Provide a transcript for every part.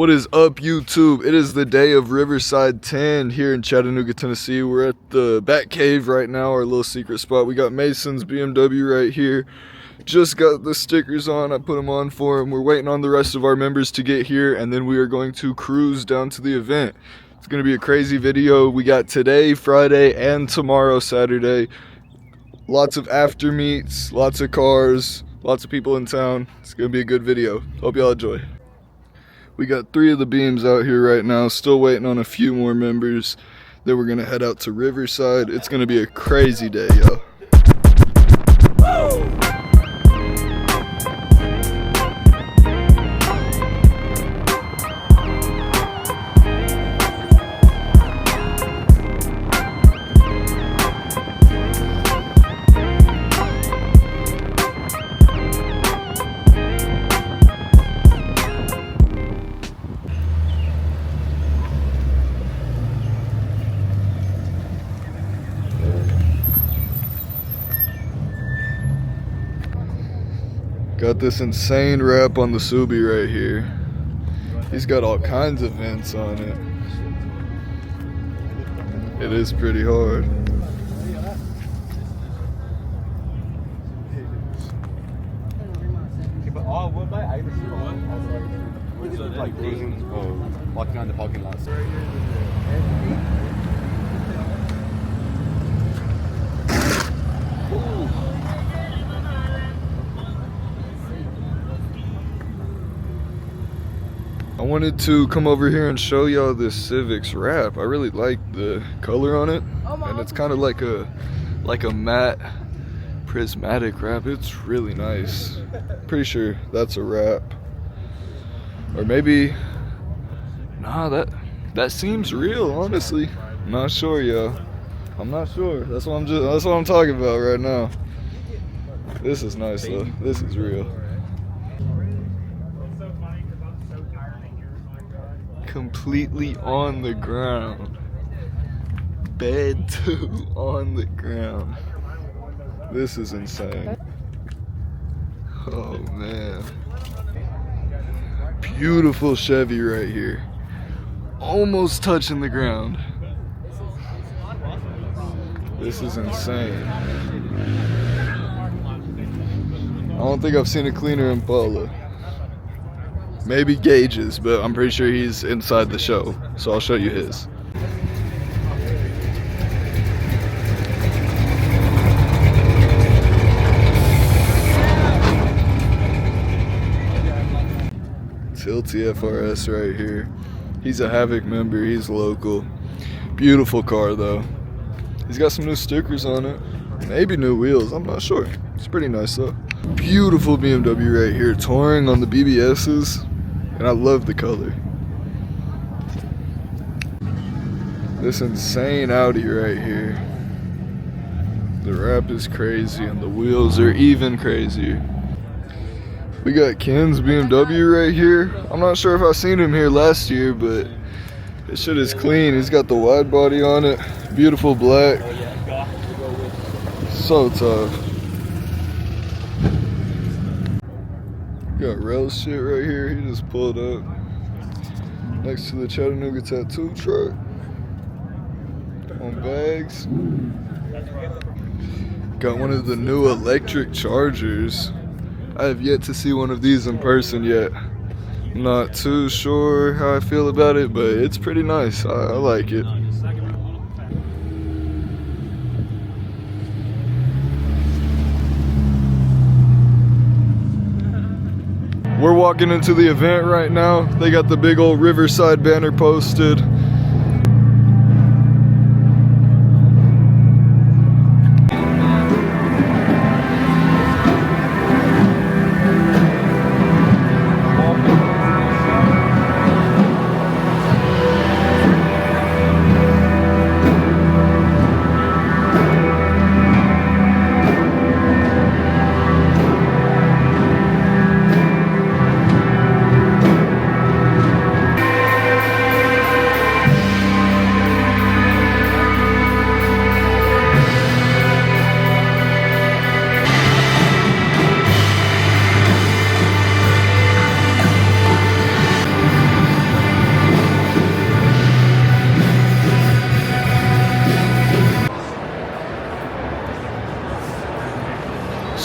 What is up, YouTube? It is the day of Riverside 10 here in Chattanooga, Tennessee. We're at the Bat Cave right now, our little secret spot. We got Mason's BMW right here. Just got the stickers on. I put them on for him. We're waiting on the rest of our members to get here, and then we are going to cruise down to the event. It's going to be a crazy video. We got today, Friday, and tomorrow, Saturday. Lots of after meets, lots of cars, lots of people in town. It's going to be a good video. Hope y'all enjoy. We got 3 of the beams out here right now, still waiting on a few more members. Then we're gonna head out to Riverside. It's gonna be a crazy day, yo. Got this insane wrap on the Subi right here. He's got all kinds of vents on it. It is pretty hard. Walking on the parking lot. I wanted to come over here and show y'all this Civic's wrap. I really like the color on it, and it's kind of like a matte prismatic wrap. It's really nice. Pretty sure that's a wrap, or maybe nah. That seems real, honestly. I'm not sure, y'all. I'm not sure. That's what I'm talking about right now. This is nice though. This is real. Completely on the ground. Bed 2 on the ground. This is insane. Oh man. Beautiful Chevy right here. Almost touching the ground. This is insane. I don't think I've seen a cleaner Impala. Maybe Gage's, but I'm pretty sure he's inside the show, so I'll show you his. Tilty FRS right here. He's a Havoc member, he's local. Beautiful car though. He's got some new stickers on it. Maybe new wheels, I'm not sure. It's pretty nice though. Beautiful BMW right here, touring on the BBS's. And I love the color. This insane Audi right here. The wrap is crazy and the wheels are even crazier. We got Ken's BMW right here. I'm not sure if I seen him here last year, but this shit is clean. He's got the wide body on it. Beautiful black. So tough. Got rails shit right here. He just pulled up next to the Chattanooga tattoo truck on bags. Got one of the new electric chargers. I have yet to see one of these in person yet. Not too sure how I feel about it, but it's pretty nice. I like it. We're walking into the event right now. They got the big old Riverside banner posted.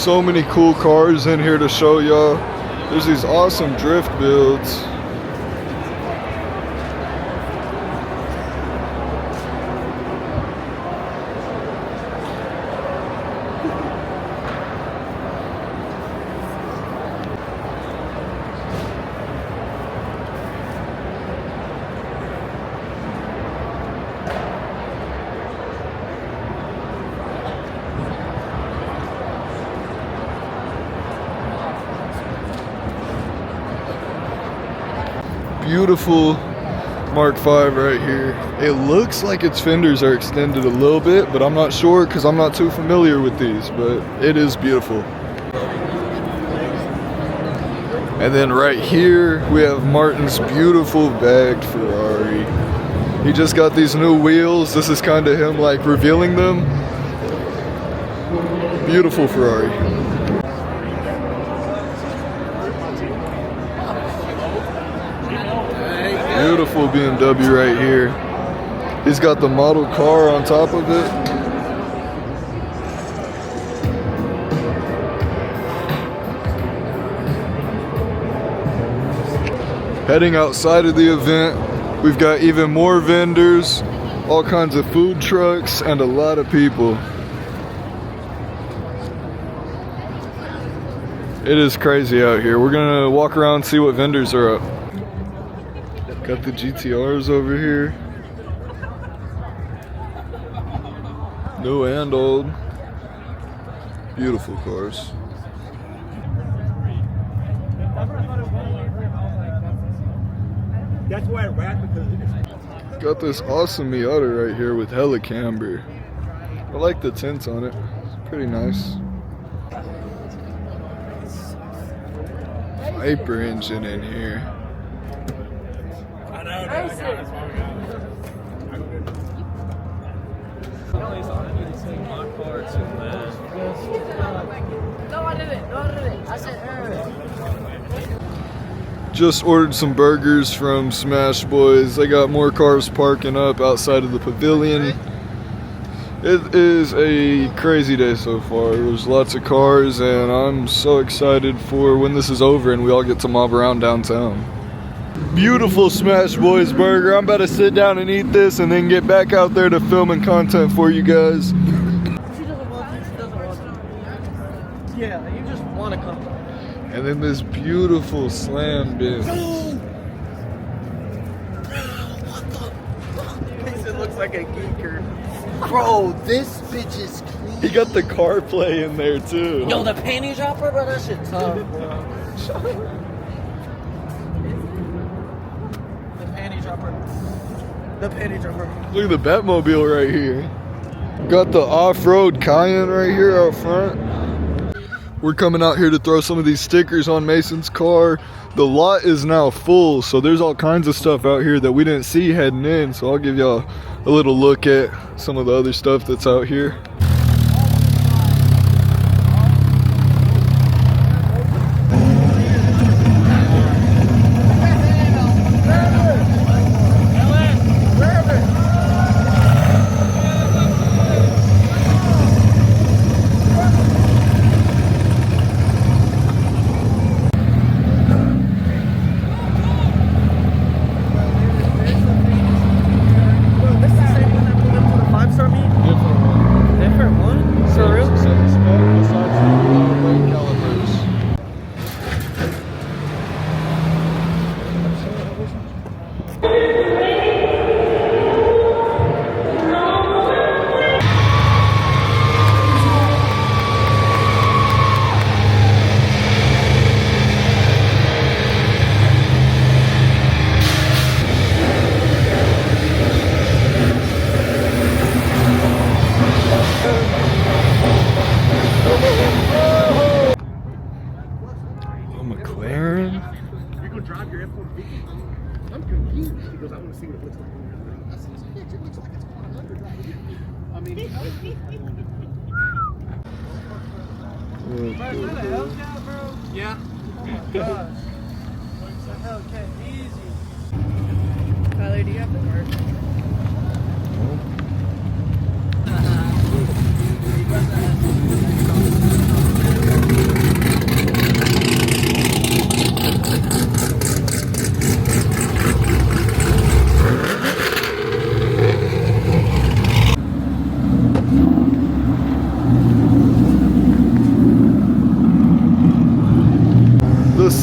So many cool cars in here to show y'all. There's these awesome drift builds. Beautiful Mark V right here. It looks like its fenders are extended a little bit, but I'm not sure because I'm not too familiar with these, but it is beautiful. And then right here we have Martin's beautiful bagged Ferrari. He just got these new wheels. This is kind of him like revealing them. Beautiful Ferrari. Beautiful BMW right here. He's got the model car on top of it. Heading outside of the event, we've got even more vendors, all kinds of food trucks, and a lot of people. It is crazy out here. We're gonna walk around and see what vendors are up. Got the GTRs over here. New and old. Beautiful cars. That's why I rap, because Got this awesome Miata right here with hella camber. I like the tints on it. It's pretty nice. Viper engine in here. Just ordered some burgers from Smash Boys. They got more cars parking up outside of the pavilion. It is a crazy day so far. There's lots of cars and I'm so excited for when this is over and we all get to mob around downtown. Beautiful Smash Boys burger. I'm about to sit down and eat this and then get back out there to filming content for you guys. She doesn't want it. She doesn't want it. Yeah, you just want to come. And then this beautiful slam bin. What the fuck? Mason looks like a geeker. Bro, this bitch is clean. He got the CarPlay in there too. Yo, the panty dropper, bro, that shit tough, bro. The panty dropper. The panty dropper. Look at the Batmobile right here. Got the off-road Cayenne right here out front. We're coming out here to throw some of these stickers on Mason's car. The lot is now full, so there's all kinds of stuff out here that we didn't see heading in. So I'll give y'all a little look at some of the other stuff that's out here. I'm confused because I want to see what it looks like. I said, bitch, it looks like it's 100 right here. I mean, bro? Yeah. Oh my gosh. It's a Hellcat, easy. Tyler, do you have the work?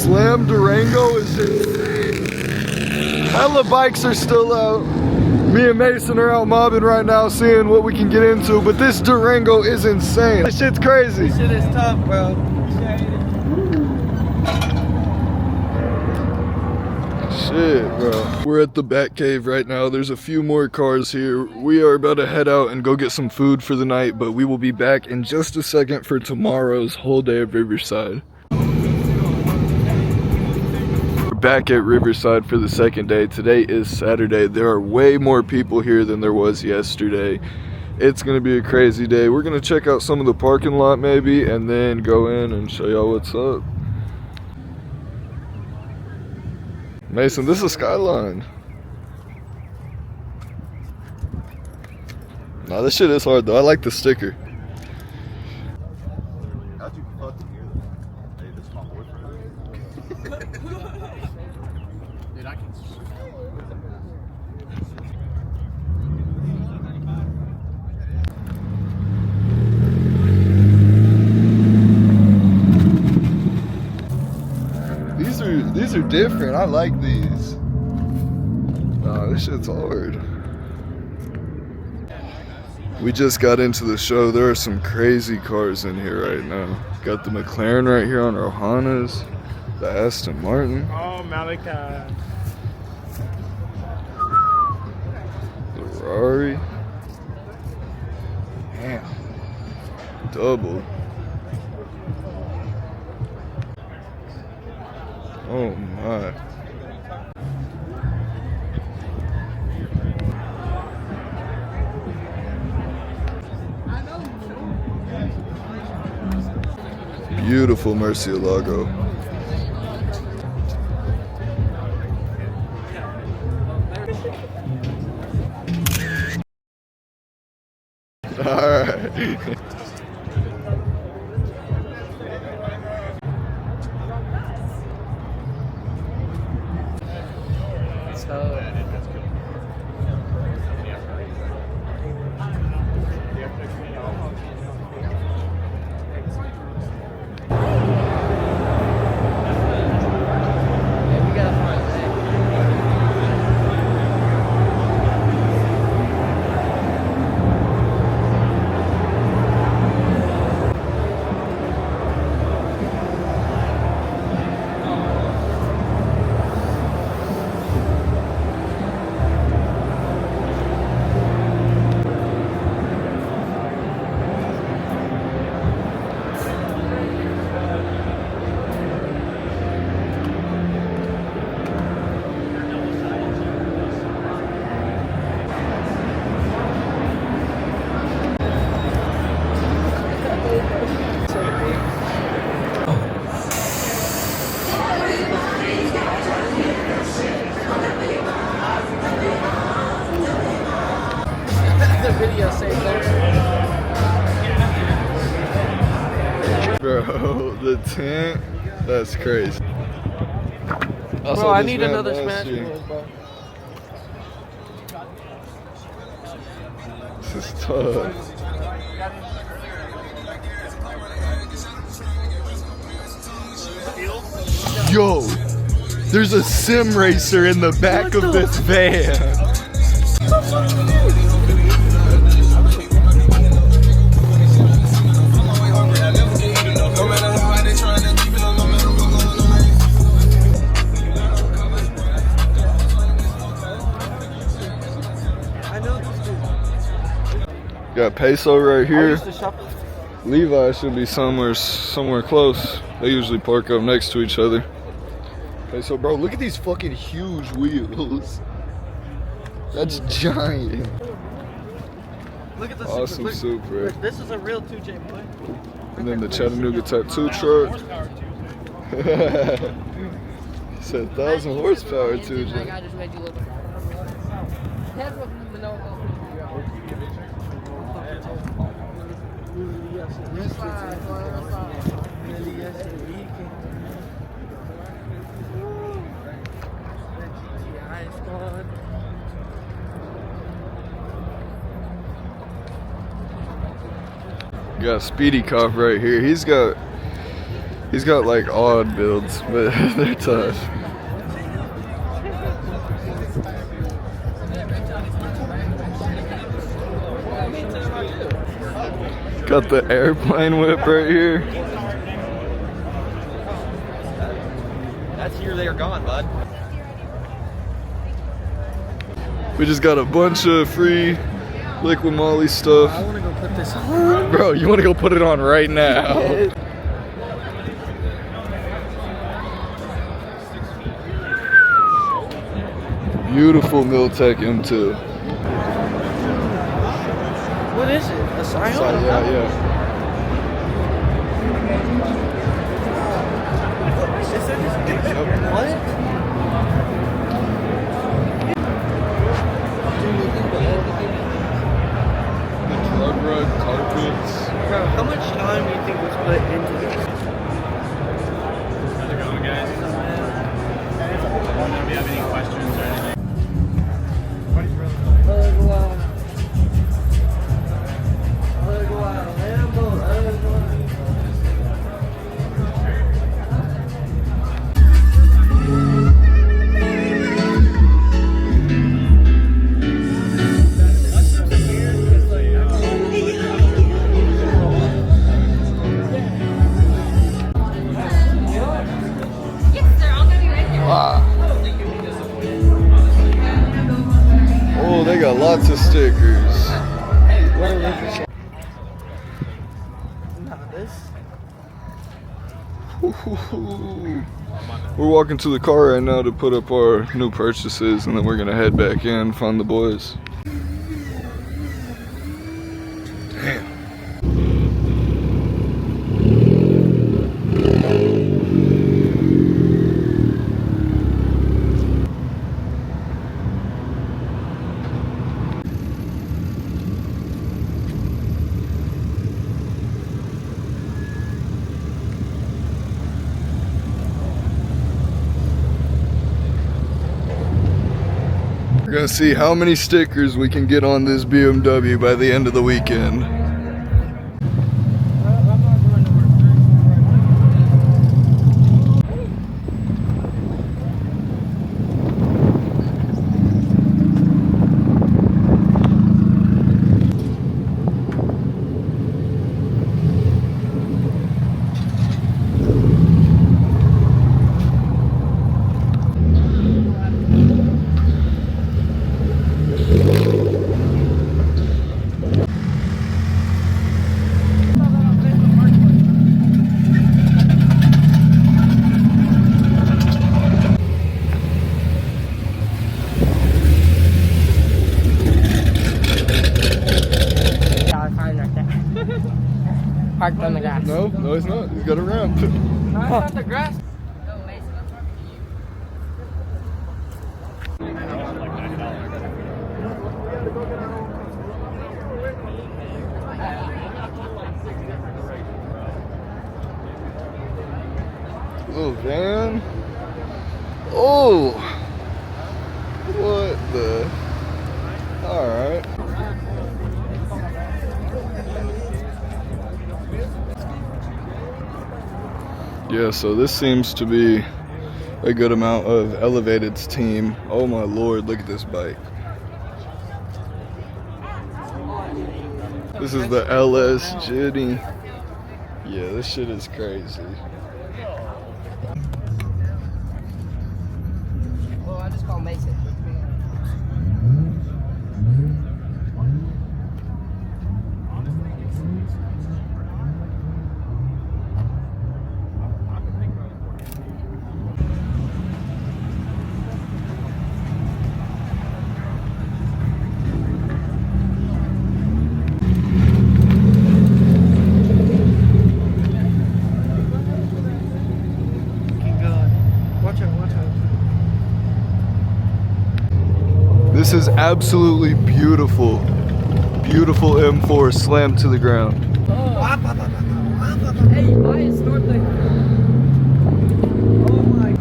Slam Durango is insane. Hella bikes are still out. Me and Mason are out mobbing right now, seeing what we can get into, but this Durango is insane. This shit's crazy. This shit is tough, bro. Shit, bro. We're at the Batcave right now. There's a few more cars here. We are about to head out and go get some food for the night, but we will be back in just a second for tomorrow's whole day of Riverside. We're back at Riverside for the second day. Today is Saturday. There are way more people here than there was yesterday. It's gonna be a crazy day. We're gonna check out some of the parking lot maybe, and then go in and show y'all what's up. Mason, this is Skyline. Nah, this shit is hard though. I like the sticker. How'd you fucking hear that? Hey, this is my boyfriend. Dude, I can. These are different. I like these. Nah, this shit's hard. We just got into the show. There are some crazy cars in here right now. Got the McLaren right here on our Hondas. The Aston Martin. Oh, Malachi. The Ferrari. Damn. Double. Oh my. Beautiful Murcielago. All right. Video saved there. Bro, the tent, that's crazy. Bro, I need another Smash Bros, bro. This is tough. Yo, there's a sim racer in the back of this van. Got Peso right here. Levi should be somewhere close. They usually park up next to each other. Peso, bro, look at these fucking huge wheels. That's giant. Look at the Awesome Supra. Look, this is a real 2J boy. And then the Chattanooga tattoo truck. He said 1,000 horsepower 2J. Got Speedy Cop right here. He's got He's got like odd builds, but they're tough. Got the airplane whip right here. That's here, they are gone, bud. We just got a bunch of free Liquid Molly stuff. I want to go put this on. Bro, you want to go put it on right now? Beautiful Miltech M2. What is it? A Scion? Yeah. What? The drug rug carpets. Bro, how much time do you think was put into this? How's it going, guys? Do you have any questions or anything? Oh, they got lots of stickers. Not this. We're walking to the car right now to put up our new purchases, and then we're gonna head back in, find the boys. Damn. We're gonna see how many stickers we can get on this BMW by the end of the weekend. Parked on the grass. No, it's not. He's got a ramp. Not the grass. Little van. Oh! What the? Alright. Yeah, so this seems to be a good amount of Elevated's team. Oh my lord, look at this bike. This is the LS Jitty. Yeah, this shit is crazy. Oh, I just called Mason. Watch out. This is absolutely beautiful. Beautiful M4 slammed to the ground. Hey, why is snorkeling? Oh my.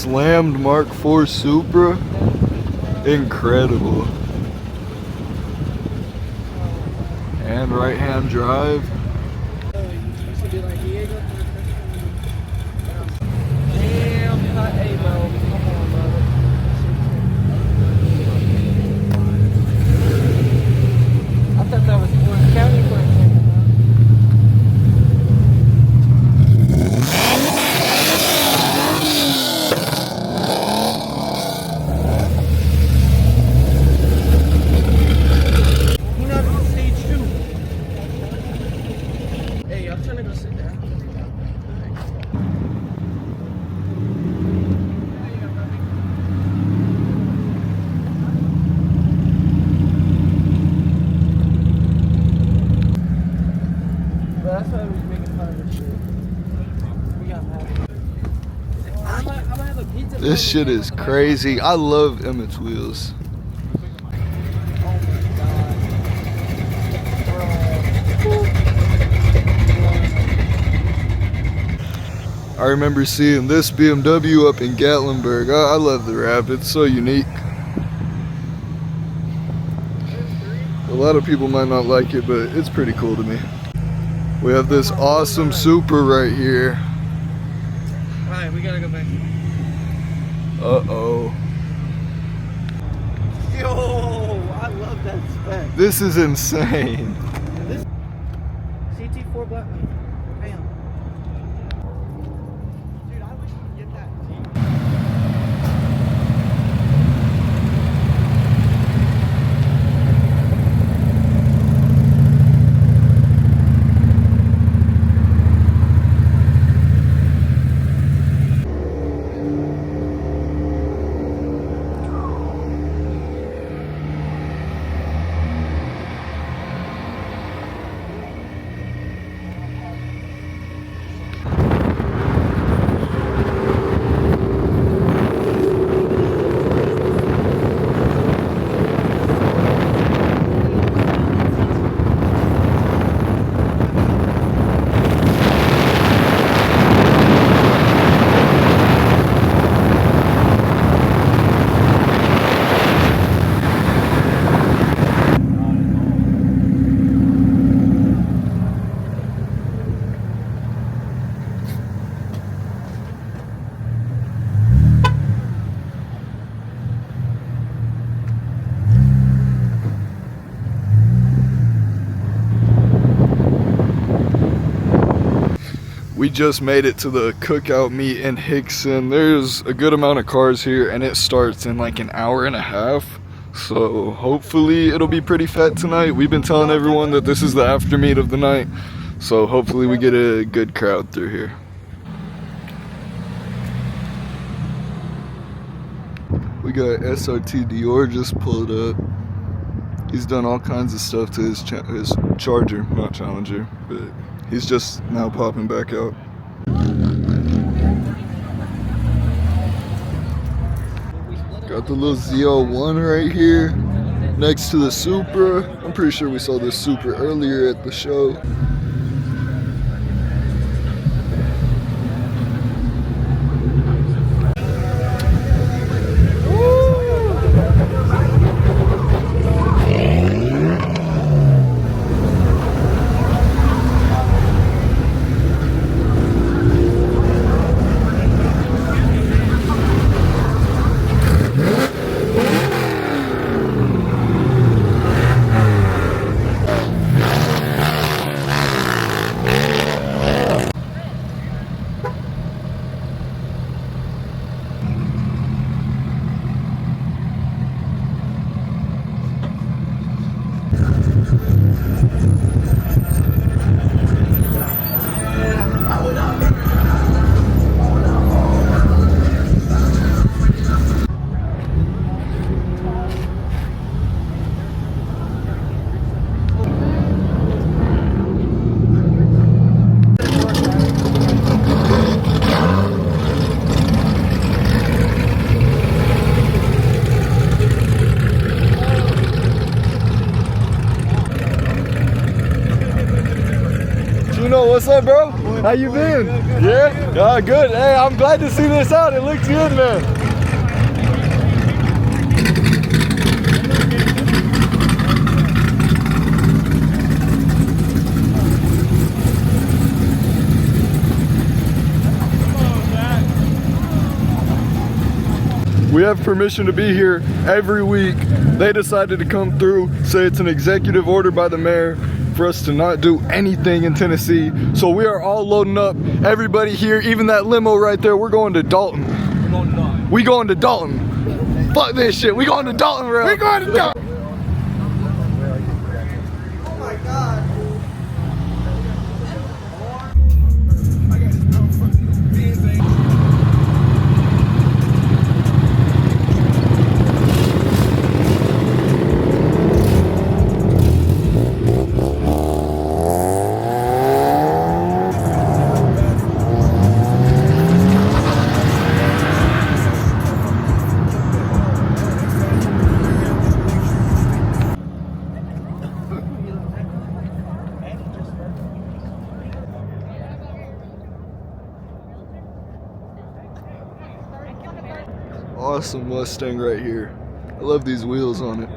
slammed Mark IV Supra. Incredible. And right hand drive. Damn, cut A, bro. Come on, brother. I thought that was Orange County for a second, you know, it's stage 2. Hey, I'm trying to go sit down. That's why we was making fun of this shit. We got mad. I'm gonna have a pizza. This shit is crazy. I love Emmett's wheels. Oh my god. I remember seeing this BMW up in Gatlinburg. I love the wrap. It's so unique. A lot of people might not like it, but it's pretty cool to me. We have this awesome Supra right here. Alright, we gotta go back. Uh-oh. Yo, I love that spec. This is insane. This CT4 black. Damn. Dude, I wish you could get that. We just made it to the cookout meet in Hickson. There's a good amount of cars here and it starts in like an hour and a half. So hopefully it'll be pretty fat tonight. We've been telling everyone that this is the after meet of the night. So hopefully we get a good crowd through here. We got SRT Dior just pulled up. He's done all kinds of stuff to his Charger, not Challenger, but he's just now popping back out. Got the little ZL1 right here next to the Supra. I'm pretty sure we saw this Supra earlier at the show. What's up, bro? How you been? Yeah? Good. Hey, I'm glad to see this out. It looks good, man. We have permission to be here every week. They decided to come through, say it's an executive order by the mayor for us to not do anything in Tennessee. So we are all loading up. Everybody here, even that limo right there, we're going to Dalton. We going to Dalton. Fuck this shit. We going to Dalton, bro. We going to Dalton. Oh my God. Awesome Mustang right here. I love these wheels on it.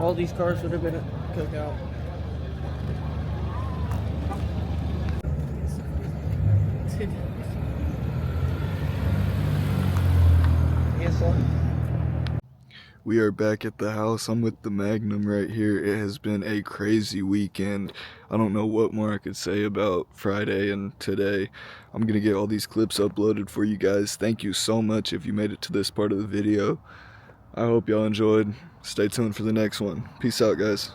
All these cars would have been a cookout. Yes, sir. We are back at the house. I'm with the Magnum right here. It has been a crazy weekend. I don't know what more I could say about Friday and today. I'm gonna get all these clips uploaded for you guys. Thank you so much if you made it to this part of the video. I hope y'all enjoyed. Stay tuned for the next one. Peace out, guys.